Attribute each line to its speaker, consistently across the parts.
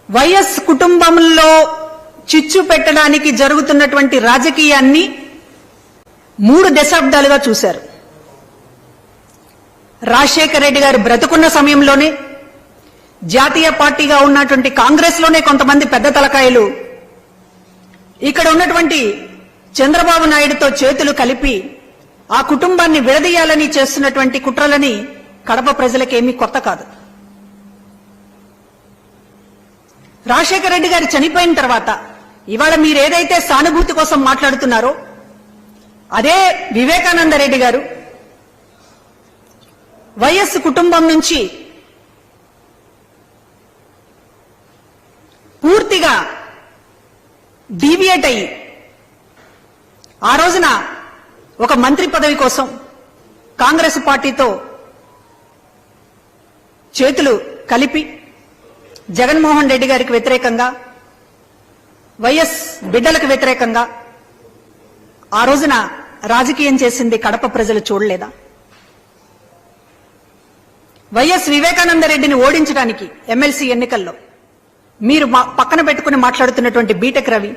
Speaker 1: YS కుటుంబంలో చిచ్చు పెట్టడానికి జరుగుతున్నటువంటి రాజకీయాన్ని 3 దశాబ్దాలుగా చూశారు. రాజశేఖర రెడ్డి గారు బ్రతుకున్న సమయంలోనే జాతీయ పార్టీగా ఉన్నటువంటి కాంగ్రెస్ లోనే కొంతమంది పెద్ద తలకాయలు ఇక్కడ ఉన్నటువంటి చంద్రబాబు నాయుడుతో చేతులు కలిపి ఆ కుటుంబాన్ని విడదీయాలని చేస్తున్నటువంటి కుట్రలని కడప ప్రజలకేమీ కొత్త కాదు. రాజశేఖర రెడ్డి గారు చనిపోయిన తర్వాత ఇవాళ మీరు ఏదైతే సానుభూతి కోసం మాట్లాడుతున్నారో అదే వివేకానంద రెడ్డి గారు వైఎస్ కుటుంబం నుంచి పూర్తిగా డీవియేట్ అయ్యి ఆ రోజున ఒక మంత్రి పదవి కోసం కాంగ్రెస్ పార్టీతో చేతులు కలిపి జగన్మోహన్ రెడ్డి గారికి వ్యతిరేకంగా వైఎస్ బిడ్డలకు వ్యతిరేకంగా ఆ రోజున రాజకీయం చేసింది కడప ప్రజలు చూడలేదా? వైఎస్ వివేకానంద రెడ్డిని ఓడించడానికి ఎమ్మెల్సీ ఎన్నికల్లో మీరు పక్కన పెట్టుకుని మాట్లాడుతున్నటువంటి బీటెక్ రవి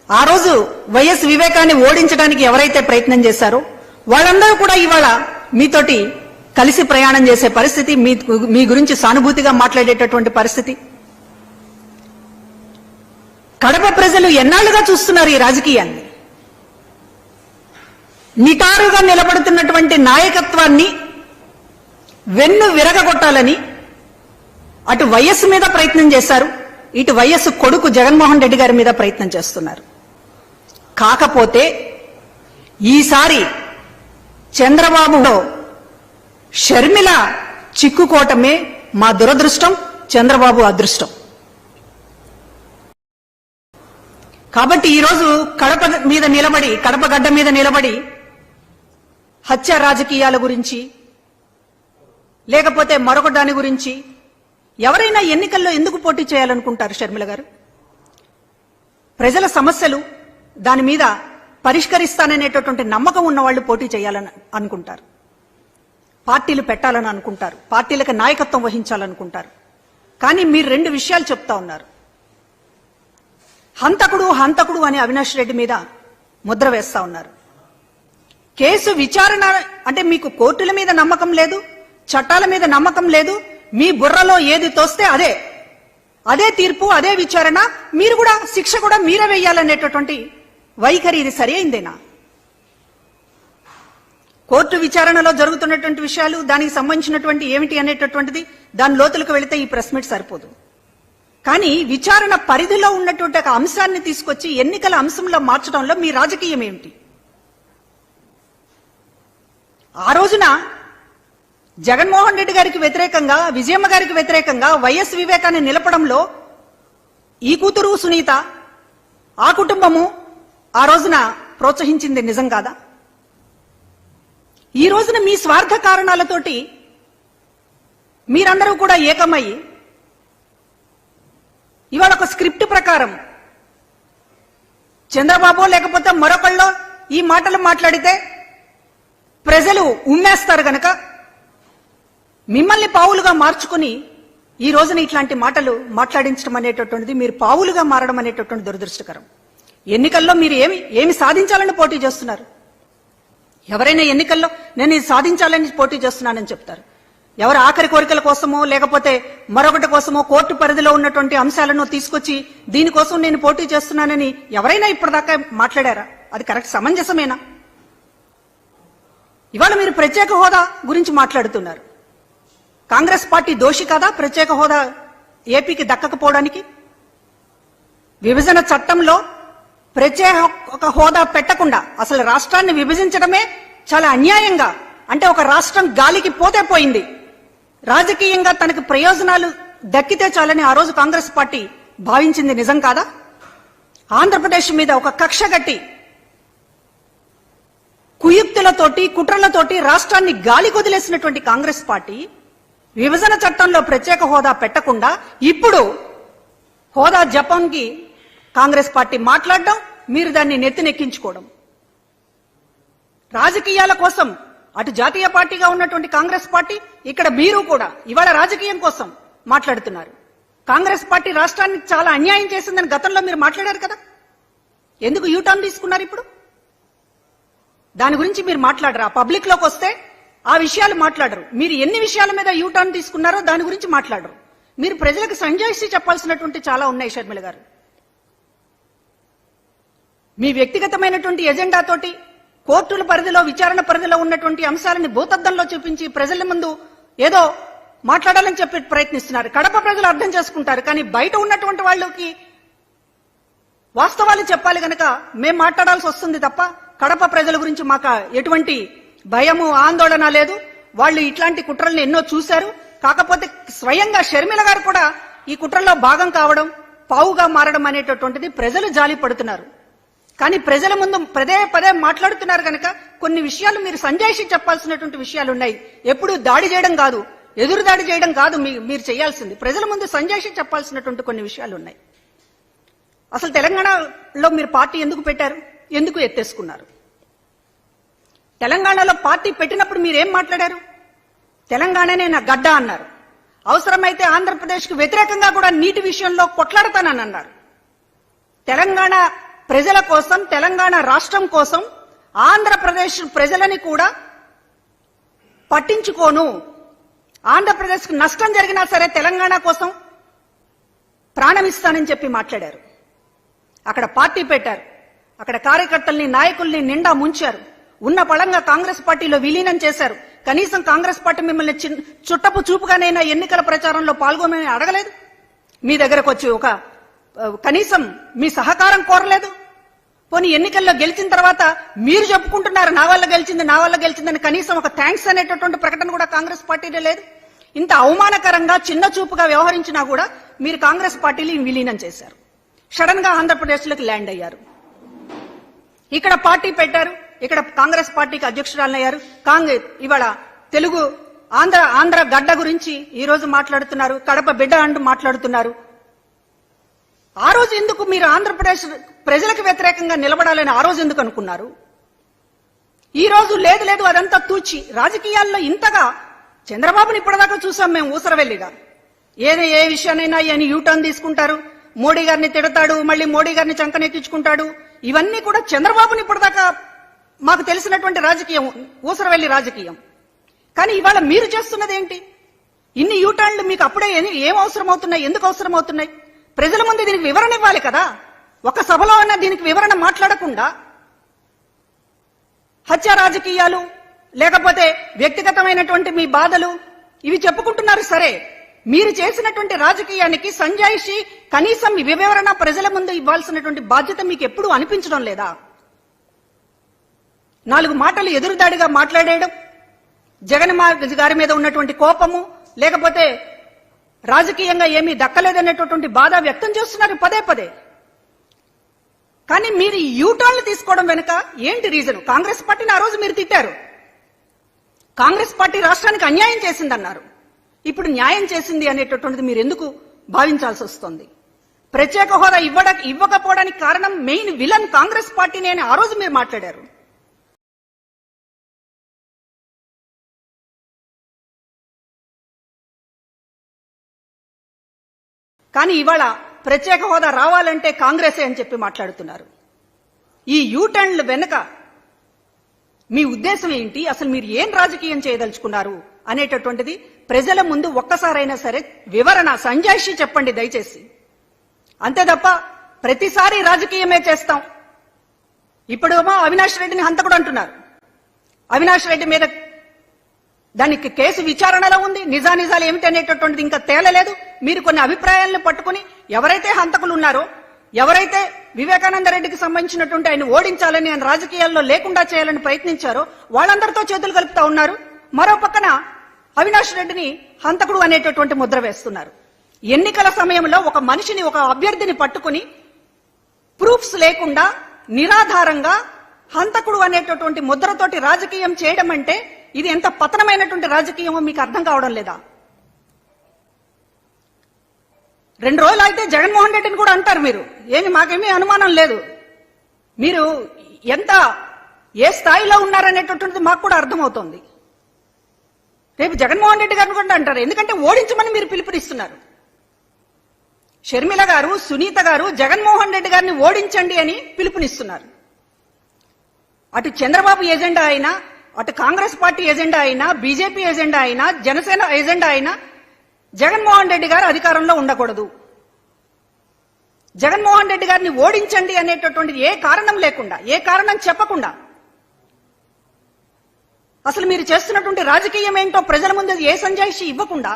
Speaker 1: ఆ రోజు వైఎస్ వివేకాన్ని ఓడించడానికి ఎవరైతే ప్రయత్నం చేశారో వాళ్ళందరూ కూడా ఇవాళ మీతోటి కలిసి ప్రయాణం చేసే పరిస్థితి, మీ గురించి సానుభూతిగా మాట్లాడేటటువంటి పరిస్థితి. కడప ప్రజలు ఎన్నాళ్లుగా చూస్తున్నారు ఈ రాజకీయాన్ని. నిటారుగా నిలబడుతున్నటువంటి నాయకత్వాన్ని వెన్ను విరగగొట్టాలని అటు వైఎస్ మీద ప్రయత్నం చేశారు, ఇటు వైఎస్ కొడుకు జగన్మోహన్ రెడ్డి గారి మీద ప్రయత్నం చేస్తున్నారు. కాకపోతే ఈసారి చంద్రబాబులో షర్మిల చిక్కుకోవటమే మా దురదృష్టం, చంద్రబాబు అదృష్టం. కాబట్టి ఈరోజు కడప మీద నిలబడి, కడప గడ్డ మీద నిలబడి హత్య రాజకీయాల గురించి లేకపోతే మరొక దాని గురించి ఎవరైనా ఎన్నికల్లో ఎందుకు పోటీ చేయాలనుకుంటారు? షర్మిల గారు ప్రజల సమస్యలు దాని మీద పరిష్కరిస్తాననేటటువంటి నమ్మకం ఉన్న వాళ్ళు పోటీ చేయాలని అనుకుంటారు, పార్టీలు పెట్టాలని అనుకుంటారు, పార్టీలకు నాయకత్వం వహించాలనుకుంటారు. కానీ మీరు 2 విషయాలు చెప్తా ఉన్నారు. హంతకుడు హంతకుడు అని అవినాష్ రెడ్డి మీద ముద్ర వేస్తా ఉన్నారు. కేసు విచారణ అంటే మీకు కోర్టుల మీద నమ్మకం లేదు, చట్టాల మీద నమ్మకం లేదు, మీ బుర్రలో ఏది తోస్తే అదే తీర్పు, అదే విచారణ, మీరు కూడా శిక్ష కూడా మీరే వేయాలనేటటువంటి వైఖరి ఇది సరైందేనా? కోర్టు విచారణలో జరుగుతున్నటువంటి విషయాలు, దానికి సంబంధించినటువంటి ఏమిటి అనేటటువంటిది దాని లోతులకు వెళితే ఈ ప్రెస్ మీట్ సరిపోదు. కానీ విచారణ పరిధిలో ఉన్నటువంటి ఒక అంశాన్ని తీసుకొచ్చి ఎన్నికల అంశంలో మార్చడంలో మీ రాజకీయం ఏమిటి? ఆ రోజున జగన్మోహన్ రెడ్డి గారికి వ్యతిరేకంగా, విజయమ్మ గారికి వ్యతిరేకంగా వైఎస్ వివేకాన్ని నిలపడంలో ఈ కూతురు సునీత, ఆ కుటుంబము ఆ రోజున ప్రోత్సహించింది నిజం కాదా? ఈ రోజున మీ స్వార్థ కారణాలతోటి మీరందరూ కూడా ఏకమయ్యి ఇవాళ ఒక స్క్రిప్ట్ ప్రకారం చంద్రబాబు లేకపోతే మరొకళ్ళో ఈ మాటలు మాట్లాడితే ప్రజలు ఉమ్మేస్తారు గనక మిమ్మల్ని పావులుగా మార్చుకుని ఈ రోజున ఇట్లాంటి మాటలు మాట్లాడించడం అనేటటువంటిది, మీరు పావులుగా మారడం అనేటటువంటి దురదృష్టకరం. ఎన్నికల్లో మీరు ఏమి సాధించాలని పోటీ చేస్తున్నారు? ఎవరైనా ఎన్నికల్లో నేను ఇది సాధించాలని పోటీ చేస్తున్నానని చెప్తారు. ఎవరు ఆఖరి కోరికల కోసమో లేకపోతే మరొకటి కోసమో కోర్టు పరిధిలో ఉన్నటువంటి అంశాలను తీసుకొచ్చి దీనికోసం నేను పోటీ చేస్తున్నానని ఎవరైనా ఇప్పటిదాకా మాట్లాడారా? అది కరెక్ట్, సమంజసమేనా? ఇవాళ మీరు ప్రత్యేక హోదా గురించి మాట్లాడుతున్నారు. కాంగ్రెస్ పార్టీ దోషి కాదా ప్రత్యేక హోదా ఏపీకి దక్కకపోవడానికి? విభజన చట్టంలో ప్రత్యేక హోదా పెట్టకుండా అసలు రాష్ట్రాన్ని విభజించడమే చాలా అన్యాయంగా, అంటే ఒక రాష్ట్రం గాలికి పోతే పోయింది, రాజకీయంగా తనకు ప్రయోజనాలు దక్కితే చాలని ఆ రోజు కాంగ్రెస్ పార్టీ భావించింది నిజం కాదా? ఆంధ్రప్రదేశ్ మీద ఒక కక్ష గట్టి కుయుక్తులతోటి కుట్రలతోటి రాష్ట్రాన్ని గాలి కొదిలేసినటువంటి కాంగ్రెస్ పార్టీ విభజన చట్టంలో ప్రత్యేక హోదా పెట్టకుండా ఇప్పుడు హోదా జపాన్కి కాంగ్రెస్ పార్టీ మాట్లాడడం, మీరు దాన్ని నెత్తినెక్కించుకోవడం, రాజకీయాల కోసం అటు జాతీయ పార్టీగా ఉన్నటువంటి కాంగ్రెస్ పార్టీ, ఇక్కడ మీరు కూడా ఇవాళ రాజకీయం కోసం మాట్లాడుతున్నారు. కాంగ్రెస్ పార్టీ రాష్ట్రానికి చాలా అన్యాయం చేసిందని గతంలో మీరు మాట్లాడారు కదా, ఎందుకు యూటర్న్ తీసుకున్నారు ఇప్పుడు? దాని గురించి మీరు మాట్లాడరు. ఆ పబ్లిక్ లోకి వస్తే ఆ విషయాలు మాట్లాడరు. మీరు ఎన్ని విషయాల మీద యూటర్న్ తీసుకున్నారో దాని గురించి మాట్లాడరు. మీరు ప్రజలకు సంజాయిషి చెప్పాల్సినటువంటి చాలా ఉన్నాయి షర్మిల గారు. మీ వ్యక్తిగతమైనటువంటి ఎజెండాతోటి కోర్టుల పరిధిలో, విచారణ పరిధిలో ఉన్నటువంటి అంశాలని భూతద్దంలో చూపించి ప్రజల ముందు ఏదో మాట్లాడాలని చెప్పి ప్రయత్నిస్తున్నారు. కడప ప్రజలు అర్థం చేసుకుంటారు, కానీ బయట ఉన్నటువంటి వాళ్ళకి వాస్తవాలు చెప్పాలి గనక మేం మాట్లాడాల్సి వస్తుంది తప్ప కడప ప్రజల గురించి మాకు ఎటువంటి భయము, ఆందోళన లేదు. వాళ్ళు ఇట్లాంటి కుట్రల్ని ఎన్నో చూశారు. కాకపోతే స్వయంగా షర్మిల గారు కూడా ఈ కుట్రల్లో భాగం కావడం, పావుగా మారడం అనేటటువంటిది ప్రజలు జాలి పడుతున్నారు. కానీ ప్రజల ముందు పదే పదే మాట్లాడుతున్నారు కనుక కొన్ని విషయాలు మీరు సంజాయిషి చెప్పాల్సినటువంటి విషయాలు ఉన్నాయి. ఎప్పుడు దాడి చేయడం కాదు, ఎదురు దాడి చేయడం కాదు మీరు చేయాల్సింది. ప్రజల ముందు సంజాయిషి చెప్పాల్సినటువంటి కొన్ని విషయాలు ఉన్నాయి. అసలు తెలంగాణలో మీరు పార్టీ ఎందుకు పెట్టారు, ఎందుకు ఎత్తేసుకున్నారు? తెలంగాణలో పార్టీ పెట్టినప్పుడు మీరేం మాట్లాడారు? తెలంగాణనే నా గడ్డ అన్నారు. అవసరమైతే ఆంధ్రప్రదేశ్కు వ్యతిరేకంగా కూడా నీటి విషయంలో కొట్లాడతానని అన్నారు. తెలంగాణ ప్రజల కోసం, తెలంగాణ రాష్ట్రం కోసం ఆంధ్రప్రదేశ్ ప్రజలని కూడా పట్టించుకోను, ఆంధ్రప్రదేశ్కు నష్టం జరిగినా సరే తెలంగాణ కోసం ప్రాణమిస్తానని చెప్పి మాట్లాడారు. అక్కడ పార్టీ పెట్టారు, అక్కడ కార్యకర్తల్ని, నాయకుల్ని నిండా ముంచారు. ఉన్న పళంగా కాంగ్రెస్ పార్టీలో విలీనం చేశారు. కనీసం కాంగ్రెస్ పార్టీ మిమ్మల్ని చుట్టపు చూపుగానైనా ఎన్నికల ప్రచారంలో పాల్గొనని అడగలేదు. మీ దగ్గరకు వచ్చి ఒక కనీసం మీ సహకారం కోరలేదు. పోనీ ఎన్నికల్లో గెలిచిన తర్వాత మీరు చెప్పుకుంటున్నారు నా వల్ల గెలిచింది, నా వల్ల గెలిచిందని, కనీసం ఒక థ్యాంక్స్ అనేటటువంటి ప్రకటన కూడా కాంగ్రెస్ పార్టీలో లేదు. ఇంత అవమానకరంగా, చిన్న చూపుగా వ్యవహరించినా కూడా మీరు కాంగ్రెస్ పార్టీని విలీనం చేశారు. సడన్ గా ఆంధ్రప్రదేశ్లోకి ల్యాండ్ అయ్యారు. ఇక్కడ పార్టీ పెట్టారు, ఇక్కడ కాంగ్రెస్ పార్టీకి అధ్యక్షురాలయ్యారు. ఇవాళ తెలుగు ఆంధ్ర గడ్డ గురించి ఈ రోజు మాట్లాడుతున్నారు, కడప బిడ్డ అంటూ మాట్లాడుతున్నారు. ఆ రోజు ఎందుకు మీరు ఆంధ్రప్రదేశ్ ప్రజలకు వ్యతిరేకంగా నిలబడాలని ఆ రోజు ఎందుకు అనుకున్నారు? ఈ రోజు లేదు లేదు అదంతా తూచి రాజకీయాల్లో ఇంతగా చంద్రబాబుని ఇప్పటిదాకా చూసాం మేము ఊసరవెల్లిగా. ఏ విషయానైనా అని యూటర్న్ తీసుకుంటారు, మోడీ గారిని తిడతాడు, మళ్ళీ మోడీ గారిని చంకనెత్తించుకుంటాడు. ఇవన్నీ కూడా చంద్రబాబుని ఇప్పటిదాకా మాకు తెలిసినటువంటి రాజకీయం, ఊసరవెల్లి రాజకీయం. కానీ ఇవాళ మీరు చేస్తున్నది ఏంటి? ఇన్ని యూటర్న్లు మీకు అప్పుడే ఏం అవసరం అవుతున్నాయి, ఎందుకు అవసరం అవుతున్నాయి? ప్రజల ముందు దీనికి వివరణ ఇవ్వాలి కదా. ఒక సభలో అన్న దీనికి వివరణ మాట్లాడకుండా హత్య రాజకీయాలు, లేకపోతే వ్యక్తిగతమైనటువంటి మీ బాధలు ఇవి చెప్పుకుంటున్నారు. సరే, మీరు చేసినటువంటి రాజకీయానికి సంజాయిషి, కనీసం వివరణ ప్రజల ముందు ఇవ్వాల్సినటువంటి బాధ్యత మీకు ఎప్పుడూ అనిపించడం లేదా? 4 మాటలు ఎదురుదాడిగా మాట్లాడేయడం, జగన్ గారి మీద ఉన్నటువంటి కోపము, లేకపోతే రాజకీయంగా ఏమీ దక్కలేదనేటటువంటి బాధ వ్యక్తం చేస్తున్నారు పదే పదే. కానీ మీరు యూటర్న్లు తీసుకోవడం వెనుక ఏంటి రీజన్? కాంగ్రెస్ పార్టీని ఆ రోజు మీరు తిట్టారు. కాంగ్రెస్ పార్టీ రాష్ట్రానికి అన్యాయం చేసిందన్నారు. ఇప్పుడు న్యాయం చేసింది అనేటటువంటిది మీరు ఎందుకు భావించాల్సి వస్తుంది? ప్రత్యేక హోదా ఇవ్వకపోవడానికి కారణం మెయిన్ విలన్ కాంగ్రెస్ పార్టీని అని ఆ రోజు మీరు మాట్లాడారు. కానీ ఇవాళ ప్రత్యేక హోదా రావాలంటే కాంగ్రెసే అని చెప్పి మాట్లాడుతున్నారు. ఈ యూటర్న్ల వెనుక మీ ఉద్దేశం ఏంటి? అసలు మీరు ఏం రాజకీయం చేయదలుచుకున్నారు అనేటటువంటిది ప్రజల ముందు ఒక్కసారైనా సరే వివరణ, సంజాయిషి చెప్పండి దయచేసి. అంతే తప్ప ప్రతిసారి రాజకీయమే చేస్తాం. ఇప్పుడేమో అవినాష్ రెడ్డిని హంతకుడు అంటున్నారు. అవినాష్ రెడ్డి మీద దానికి కేసు విచారణలో ఉంది. నిజానిజాలు ఏమిటి అనేటటువంటిది ఇంకా తేలలేదు. మీరు కొన్ని అభిప్రాయాలను పట్టుకుని ఎవరైతే హంతకులు ఉన్నారో, ఎవరైతే వివేకానంద రెడ్డికి సంబంధించినటువంటి ఆయన ఓడించాలని, ఆయన రాజకీయాల్లో లేకుండా చేయాలని ప్రయత్నించారో వాళ్ళందరితో చేతులు కలుపుతా ఉన్నారు. మరో పక్కన అవినాష్ రెడ్డిని హంతకుడు అనేటటువంటి ముద్ర వేస్తున్నారు. ఎన్నికల సమయంలో ఒక మనిషిని, ఒక అభ్యర్థిని పట్టుకుని ప్రూఫ్స్ లేకుండా నిరాధారంగా హంతకుడు అనేటటువంటి ముద్రతోటి రాజకీయం చేయడం అంటే ఇది ఎంత పతనమైనటువంటి రాజకీయమో మీకు అర్థం కావడం లేదా? 2 రోజులు అయితే జగన్మోహన్ రెడ్డిని కూడా అంటారు మీరు. మాకేమీ అనుమానం లేదు. మీరు ఎంత ఏ స్థాయిలో ఉన్నారనేటటువంటిది మాకు కూడా అర్థమవుతోంది. రేపు జగన్మోహన్ రెడ్డి గారిని కూడా అంటారు. ఎందుకంటే ఓడించమని మీరు పిలుపునిస్తున్నారు. షర్మిల గారు, సునీత గారు జగన్మోహన్ రెడ్డి గారిని ఓడించండి అని పిలుపునిస్తున్నారు. అటు చంద్రబాబు ఎజెండా అయినా, అటు కాంగ్రెస్ పార్టీ ఎజెండా అయినా, బీజేపీ ఎజెండా అయినా, జనసేన ఎజెండా అయినా జగన్మోహన్ రెడ్డి గారు అధికారంలో ఉండకూడదు. జగన్మోహన్ రెడ్డి గారిని ఓడించండి అనేటటువంటిది ఏ కారణం లేకుండా, ఏ కారణం చెప్పకుండా, అసలు మీరు చేస్తున్నటువంటి రాజకీయం ఏంటో ప్రజల ముందు ఏ సంజాయిషి ఇవ్వకుండా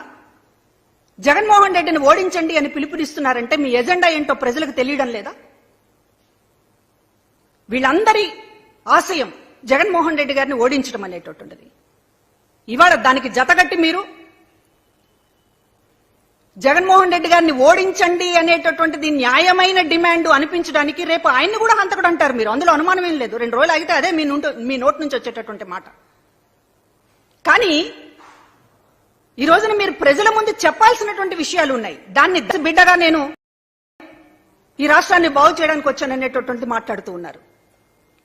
Speaker 1: జగన్మోహన్ రెడ్డిని ఓడించండి అని పిలుపునిస్తున్నారంటే మీ ఎజెండా ఏంటో ప్రజలకు తెలియడం లేదా? వీళ్ళందరి ఆశయం జగన్మోహన్ రెడ్డి గారిని ఓడించడం అనేటటువంటిది. ఇవాళ దానికి జతగట్టి మీరు జగన్మోహన్ రెడ్డి గారిని ఓడించండి అనేటటువంటిది న్యాయమైన డిమాండ్ అనిపించడానికి రేపు ఆయన్ని కూడా హంతకుడు అంటారు మీరు, అందులో అనుమానం ఏం లేదు. 2 రోజులు ఆగితే అదే మీ నోటి నుంచి వచ్చేటటువంటి మాట. కానీ ఈ రోజున మీరు ప్రజల ముందు చెప్పాల్సినటువంటి విషయాలు ఉన్నాయి. దాన్ని బిడ్డగా నేను ఈ రాష్ట్రాన్ని బాగు చేయడానికి వచ్చాననేటటువంటి మాట్లాడుతూ ఉన్నారు.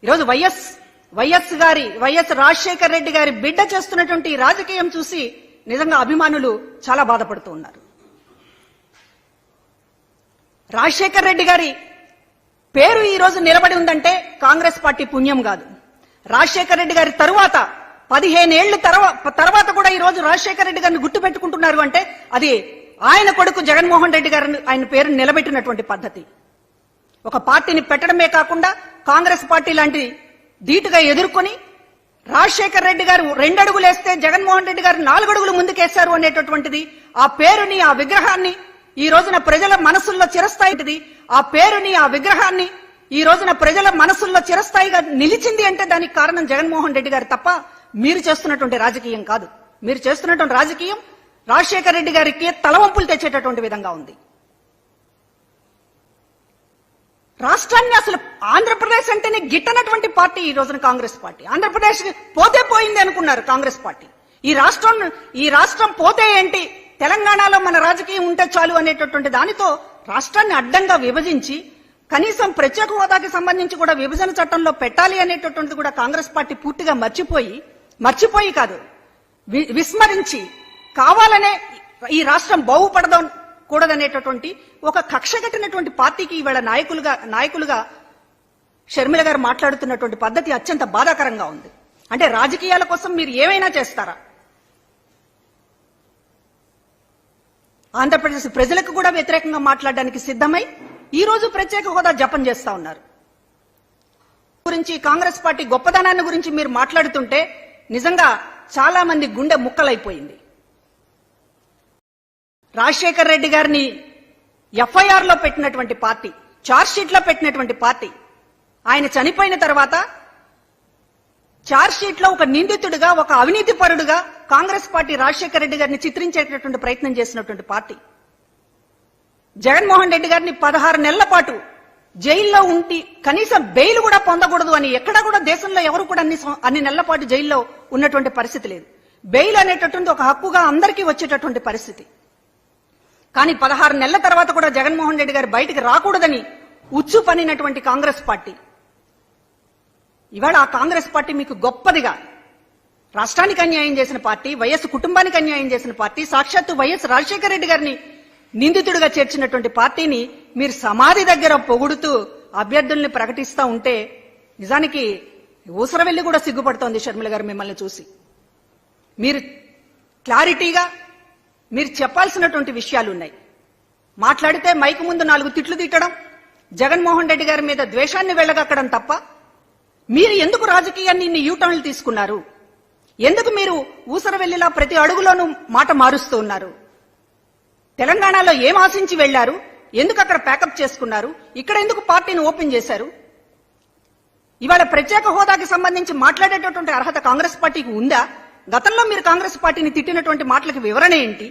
Speaker 1: ఈరోజు వైఎస్ రాజశేఖర్ రెడ్డి గారి బిడ్డ చేస్తున్నటువంటి రాజకీయం చూసి నిజంగా అభిమానులు చాలా బాధపడుతూ ఉన్నారు. రాజశేఖర్ రెడ్డి గారి పేరు ఈ రోజు నిలబడి ఉందంటే కాంగ్రెస్ పార్టీ పుణ్యం కాదు. రాజశేఖర్ రెడ్డి గారి తరువాత 15 ఏళ్ల తర్వాత కూడా ఈ రోజు రాజశేఖర్ రెడ్డి గారిని గుర్తు పెట్టుకుంటున్నారు అంటే అది ఆయన కొడుకు జగన్మోహన్ రెడ్డి గారిని ఆయన పేరును నిలబెట్టినటువంటి పద్ధతి. ఒక పార్టీని పెట్టడమే కాకుండా కాంగ్రెస్ పార్టీ లాంటి ధీటుగా ఎదుర్కొని రాజశేఖర్ రెడ్డి గారు 2 అడుగులు వేస్తే జగన్మోహన్ రెడ్డి గారు 4 అడుగులు ముందుకేశారు అనేటటువంటిది, ఆ పేరుని, ఆ విగ్రహాన్ని ఈ రోజున ప్రజల మనసుల్లో చిరస్థాయిది, ఆ పేరుని, ఆ విగ్రహాన్ని ఈ రోజున ప్రజల మనసుల్లో చిరస్థాయిగా నిలిచింది అంటే దానికి కారణం జగన్మోహన్ రెడ్డి గారు తప్ప మీరు చేస్తున్నటువంటి రాజకీయం కాదు. మీరు చేస్తున్నటువంటి రాజకీయం రాజశేఖర్ రెడ్డి గారికి తలవంపులు తెచ్చేటటువంటి విధంగా ఉంది. రాష్ట్రాన్ని అసలు ఆంధ్రప్రదేశ్ అంటేనే గిట్టనటువంటి పార్టీ ఈ రోజున కాంగ్రెస్ పార్టీ. ఆంధ్రప్రదేశ్ పోతే పోయింది అనుకున్నారు కాంగ్రెస్ పార్టీ. ఈ రాష్ట్రం పోతే ఏంటి, తెలంగాణలో మన రాజకీయం ఉంటే చాలు అనేటటువంటి దానితో రాష్ట్రాన్ని అడ్డంగా విభజించి కనీసం ప్రత్యేక హోదాకి సంబంధించి కూడా విభజన చట్టంలో పెట్టాలి అనేటటువంటిది కూడా కాంగ్రెస్ పార్టీ పూర్తిగా మర్చిపోయి కాదు, విస్మరించి కావాలనే ఈ రాష్ట్రం బాగుపడకూడదనేటటువంటి ఒక కక్ష కట్టినటువంటి పార్టీకి ఇవాళ నాయకులుగా షర్మిల గారు మాట్లాడుతున్నటువంటి పద్ధతి అత్యంత బాధాకరంగా ఉంది. అంటే రాజకీయాల కోసం మీరు ఏమైనా చేస్తారా? ఆంధ్రప్రదేశ్ ప్రజలకు కూడా వ్యతిరేకంగా మాట్లాడడానికి సిద్ధమై ఈ రోజు ప్రత్యేక హోదా జపం చేస్తా ఉన్నారు. గురించి కాంగ్రెస్ పార్టీ గొప్పదనాన్ని గురించి మీరు మాట్లాడుతుంటే నిజంగా చాలా మంది గుండె ముక్కలైపోయింది. రాజశేఖర్ రెడ్డి గారిని ఎఫ్ఐఆర్ లో పెట్టినటువంటి పార్టీ, చార్జ్ షీట్ లో పెట్టినటువంటి పార్టీ, ఆయన చనిపోయిన తర్వాత చార్జ్ షీట్ లో ఒక నిందితుడిగా, ఒక అవినీతి పరుడుగా కాంగ్రెస్ పార్టీ రాజశేఖర్ రెడ్డి గారిని చిత్రించేటటువంటి ప్రయత్నం చేసినటువంటి పార్టీ. జగన్మోహన్ రెడ్డి గారిని 16 నెలల పాటు జైల్లో ఉండి కనీసం బెయిల్ కూడా పొందకూడదు అని ఎక్కడా కూడా దేశంలో ఎవరు కూడా అన్ని నెలల పాటు జైల్లో ఉన్నటువంటి పరిస్థితి లేదు. బెయిల్ అనేటటువంటి ఒక హక్కుగా అందరికీ వచ్చేటటువంటి పరిస్థితి. కానీ 16 నెలల తర్వాత కూడా జగన్మోహన్ రెడ్డి గారు బయటికి రాకూడదని ఉచ్చు పనినటువంటి కాంగ్రెస్ పార్టీ, ఇవాళ ఆ కాంగ్రెస్ పార్టీ మీకు గొప్పదిగా రాష్ట్రానికి అన్యాయం చేసిన పార్టీ, వైఎస్ కుటుంబానికి అన్యాయం చేసిన పార్టీ, సాక్షాత్తు వైఎస్ రాజశేఖర రెడ్డి గారిని నిందితుడిగా చేర్చినటువంటి పార్టీని మీరు సమాధి దగ్గర పొగుడుతూ అభ్యర్థుల్ని ప్రకటిస్తా ఉంటే నిజానికి ఊసరవెల్లి కూడా సిగ్గుపడుతోంది షర్మిల గారు మిమ్మల్ని చూసి. మీరు క్లారిటీగా మీరు చెప్పాల్సినటువంటి విషయాలు ఉన్నాయి. మాట్లాడితే మైకు ముందు 4 తిట్లు తిట్టడం, జగన్మోహన్ రెడ్డి గారి మీద ద్వేషాన్ని వెళ్ళగక్కడం తప్ప మీరు ఎందుకు రాజకీయాన్ని ఇన్ని యూటర్న్లు తీసుకున్నారు? ఎందుకు మీరు ఊసరవెల్లిలా ప్రతి అడుగులోనూ మాట మారుస్తూ ఉన్నారు? తెలంగాణలో ఏం ఆశించి వెళ్లారు? ఎందుకు అక్కడ ప్యాకప్ చేసుకున్నారు? ఇక్కడ ఎందుకు పార్టీని ఓపెన్ చేశారు? ఇవాళ ప్రత్యేక హోదాకి సంబంధించి మాట్లాడేటటువంటి అర్హత కాంగ్రెస్ పార్టీకి ఉందా? గతంలో మీరు కాంగ్రెస్ పార్టీని తిట్టినటువంటి మాటలకు వివరణ ఏంటి?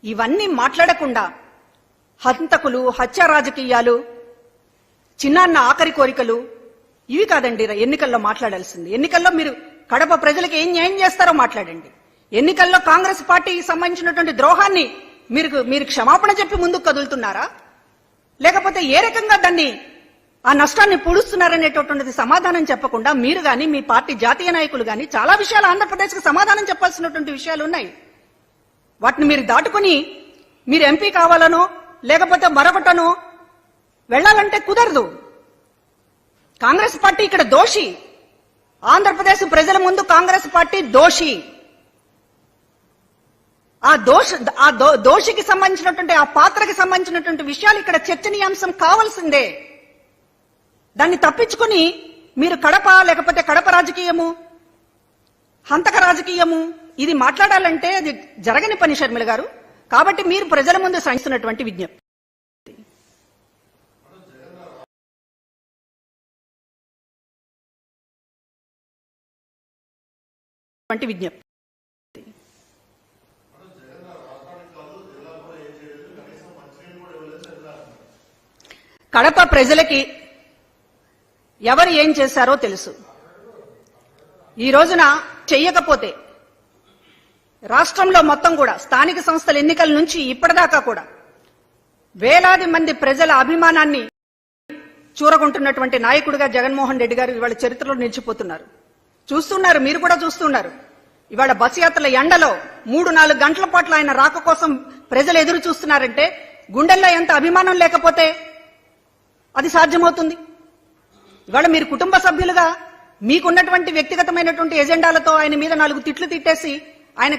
Speaker 1: ఇవన్నీ మాట్లాడకుండా హంతకులు, హత్య రాజకీయాలు, చిన్నాన్న ఆఖరి కోరికలు ఇవి కాదండి ఎన్నికల్లో మాట్లాడాల్సింది. ఎన్నికల్లో మీరు కడప ప్రజలకు ఏం న్యాయం చేస్తారో మాట్లాడండి. ఎన్నికల్లో కాంగ్రెస్ పార్టీకి సంబంధించినటువంటి ద్రోహాన్ని మీరు క్షమాపణ చెప్పి ముందుకు కదులుతున్నారా, లేకపోతే ఏ రకంగా దాన్ని ఆ నష్టాన్ని పూడుస్తున్నారనేటటువంటిది సమాధానం చెప్పకుండా మీరు గాని, మీ పార్టీ జాతీయ నాయకులు గాని చాలా విషయాలు ఆంధ్రప్రదేశ్కి సమాధానం చెప్పాల్సినటువంటి విషయాలు ఉన్నాయి. వాటిని మీరు దాటుకుని మీరు ఎంపీ కావాలనో లేకపోతే మరొకటనో వెళ్ళాలంటే కుదరదు. కాంగ్రెస్ పార్టీ ఇక్కడ దోషి. ఆంధ్రప్రదేశ్ ప్రజల ముందు కాంగ్రెస్ పార్టీ దోషి. ఆ దోషికి సంబంధించినటువంటి ఆ పాత్రకి సంబంధించినటువంటి విషయాలు ఇక్కడ చర్చనీయాంశం కావాల్సిందే. దాన్ని తప్పించుకుని మీరు కడప లేకపోతే కడప రాజకీయము, హంతక రాజకీయము ఇది మాట్లాడాలంటే అది జరగని పని షర్మిల గారు. కాబట్టి మీరు ప్రజల ముందు సాగిస్తున్నటువంటి విజ్ఞప్తి కడప ప్రజలకి ఎవరు ఏం చేశారో తెలుసు. ఈ రోజున చెయ్యకపోతే రాష్ట్రంలో మొత్తం కూడా స్థానిక సంస్థల ఎన్నికల నుంచి ఇప్పటిదాకా కూడా వేలాది మంది ప్రజల అభిమానాన్ని చూరగొంటున్నటువంటి నాయకుడిగా జగన్మోహన్ రెడ్డి గారు ఇవాళ చరిత్రలో నిలిచిపోతున్నారు. చూస్తున్నారు, మీరు కూడా చూస్తున్నారు. ఇవాళ బస్ యాత్రల ఎండలో 3-4 గంటల పాటు ఆయన రాక కోసం ప్రజలు ఎదురు చూస్తున్నారంటే గుండెల్లో ఎంత అభిమానం లేకపోతే అది సాధ్యమవుతుంది? ఇవాళ మీరు కుటుంబ సభ్యులుగా మీకున్నటువంటి వ్యక్తిగతమైనటువంటి ఎజెండాలతో ఆయన మీద 4 తిట్లు తిట్టేసి ఆయన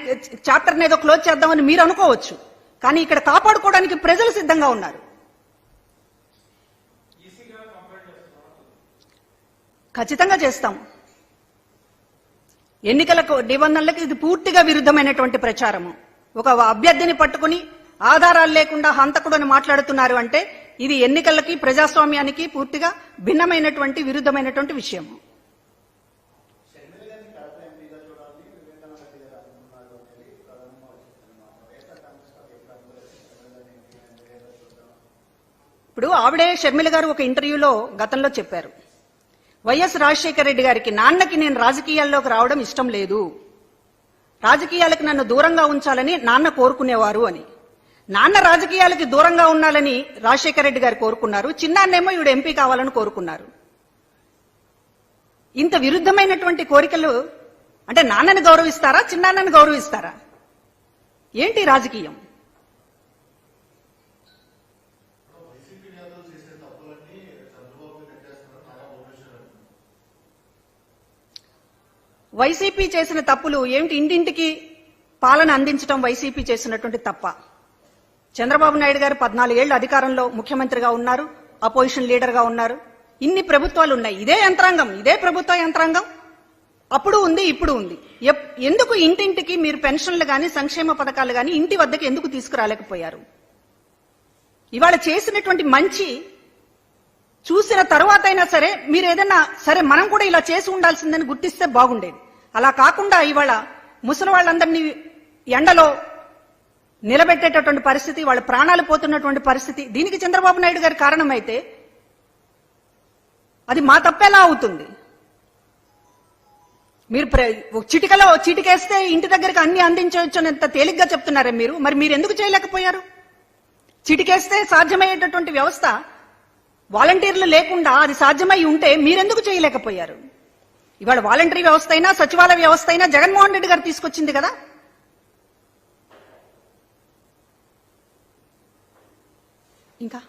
Speaker 1: చాప్టర్ని ఏదో క్లోజ్ చేద్దామని మీరు అనుకోవచ్చు. కానీ ఇక్కడ కాపాడుకోవడానికి ప్రజలు సిద్ధంగా ఉన్నారు. ఖచ్చితంగా చేస్తాం. ఎన్నికల నిబంధనలకు ఇది పూర్తిగా విరుద్ధమైనటువంటి ప్రచారము. ఒక అభ్యర్థిని పట్టుకుని ఆధారాలు లేకుండా హంతకుడు అని మాట్లాడుతున్నారు అంటే ఇది ఎన్నికలకి ప్రజాస్వామ్యానికి పూర్తిగా భిన్నమైనటువంటి విరుద్ధమైనటువంటి విషయం. ఇప్పుడు ఆవిడే షర్మిల గారు ఒక ఇంటర్వ్యూలో గతంలో చెప్పారు, వైఎస్ రాజశేఖర రెడ్డి గారికి నాన్నకి నేను రాజకీయాల్లోకి రావడం ఇష్టం లేదు, రాజకీయాలకు నన్ను దూరంగా ఉంచాలని నాన్న కోరుకునేవారు అని. నాన్న రాజకీయాలకి దూరంగా ఉండాలని రాజశేఖర రెడ్డి గారు కోరుకున్నారు, చిన్నాన్నేమో ఈవిడ ఎంపీ కావాలని కోరుకున్నారు. ఇంత విరుద్ధమైనటువంటి కోరికలు అంటే నాన్నని గౌరవిస్తారా, చిన్నాన్నని గౌరవిస్తారా? ఏంటి రాజకీయం? వైసీపీ చేసిన తప్పులు ఏమిటి? ఇంటింటికి పాలన అందించడం వైసీపీ చేసినటువంటి తప్ప. చంద్రబాబు నాయుడు గారు 14 ఏళ్లు అధికారంలో ముఖ్యమంత్రిగా ఉన్నారు, అపోజిషన్ లీడర్ గా ఉన్నారు. ఇన్ని ప్రభుత్వాలు ఉన్నాయి, ఇదే యంత్రాంగం, ఇదే ప్రభుత్వ యంత్రాంగం అప్పుడు ఉంది, ఇప్పుడు ఉంది. ఎందుకు ఇంటింటికి మీరు పెన్షన్లు గాని సంక్షేమ పథకాలు గాని ఇంటి వద్దకు ఎందుకు తీసుకురాలేకపోయారు? ఇవాళ చేసినటువంటి మంచి చూసిన తర్వాత అయినా సరే మీరు ఏదైనా సరే మనం కూడా ఇలా చేసి ఉండాల్సిందని గుర్తిస్తే బాగుండేది. అలా కాకుండా ఇవాళ ముసలి వాళ్ళందరినీ ఎండలో నిలబెట్టేటటువంటి పరిస్థితి, వాళ్ళ ప్రాణాలు పోతున్నటువంటి పరిస్థితి, దీనికి చంద్రబాబు నాయుడు గారి కారణమైతే అది మా తప్పేలా అవుతుంది? మీరు చిటికేస్తే ఇంటి దగ్గరికి అన్ని అందించవచ్చు అని ఎంత తేలిగ్గా చెప్తున్నారే మీరు. మరి మీరు ఎందుకు చేయలేకపోయారు? చిటికేస్తే సాధ్యమయ్యేటటువంటి వ్యవస్థ వాలంటీర్లు లేకుండా అది సాధ్యమై ఉంటే మీరెందుకు చేయలేకపోయారు? ఇవాళ వాలంటరీ వ్యవస్థ అయినా సచివాలయ వ్యవస్థ అయినా జగన్మోహన్ రెడ్డి గారు తీసుకొచ్చింది కదా. ఇంకా